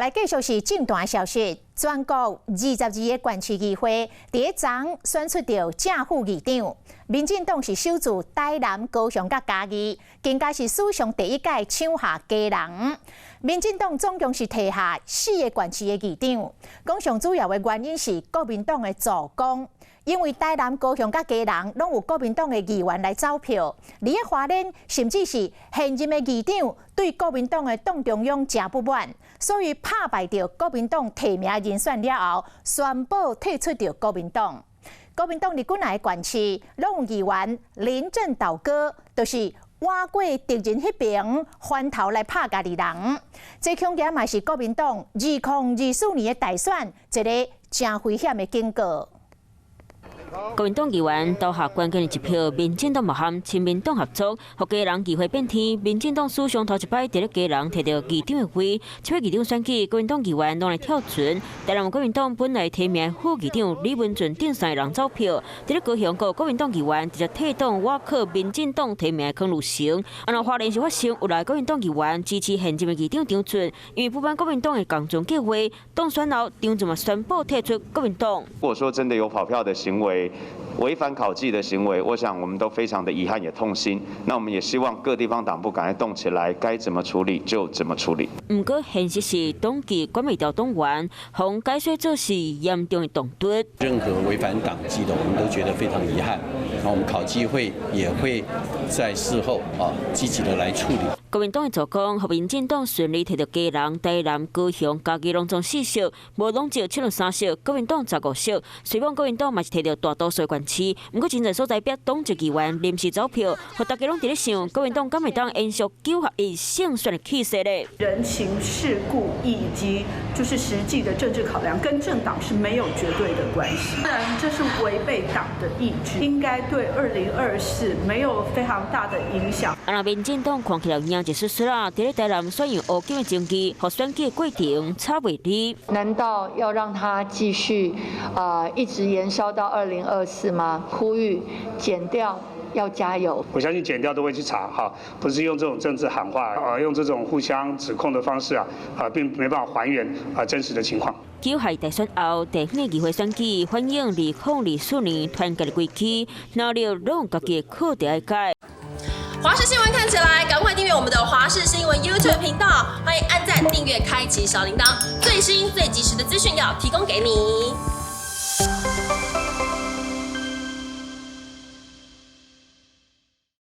来继续是近段消息，全国22个县区议会第一章选出到正副议长，民进党是守住台南、高雄甲嘉义，更加是史上第一届抢下家人。民进党总共是摕下4个县区的议长，讲上主要的原因是国民党的助攻。 因为台南、高雄甲嘉人拢有国民党的议员来走票，而咧花莲甚至是现任的议长对国民党的党中央真不满，所以拍败掉国民党提名人选了后，宣布退出掉国民党。国民党伫几内县市拢有议员临阵倒戈，就是挖过敌人迄边，翻头来拍家己人。这恐惊嘛是国民党2024年的大选一个真危险的警告。 国民党议员投下关键的一票，民进党嘛和亲民党合作，互家人议会变天。民进党史上头一摆伫咧家人摕到议长的位，这摆议长选举，国民党议员拢来跳船。台南国民党本来提名副议长李文俊顶上的人走票，伫咧高雄国民党议员直接退党，挖靠民进党提名的康路成。花莲是发生有来国民党议员支持现任的议长张俊，因为不满国民党的共军计划，当选后张俊嘛宣布退出国民党。如果说真的有跑票的行为， 违反考纪的行为，我想我们都非常的遗憾也痛心。那我们也希望各地方党部赶快动起来，该怎么处理就怎么处理。不过现实是党纪管未掉党员，红改选做是严重的动作。任何违反党纪的，我们都觉得非常遗憾。那我们考纪会也会在事后积极的来处理。 国民党的助攻，和民进党顺利摕到家人、台南、高雄、嘉义拢总4席，无拢只73席，国民党15席。虽然国民党嘛是摕到大多数的县市，不过真侪所在逼党籍议员临时走票，和大家拢伫咧想，国民党敢会当延续9合1胜选的气势咧？人情世故以及就是实际的政治考量，跟政党是没有绝对的关系。当然，这是违背党的意志，应该对2024没有非常大的影响。民进党看起来赢一输啦，伫咧台南选用乌金的政绩，和选举的过程差袂离。难道要让它继续一直延烧到2024吗？呼吁检调要加油。我相信检调都会去查哈，不是用这种政治喊话用这种互相指控的方式并没办法还原真实的情况。9合大选后，地方议会选举反映2024年团结的规矩，哪里拢有家己的课题要改。 华视新闻看起来，赶快订阅我们的华视新闻 YouTube 频道，欢迎按赞、订阅、开启小铃铛，最新最及时的资讯要提供给你。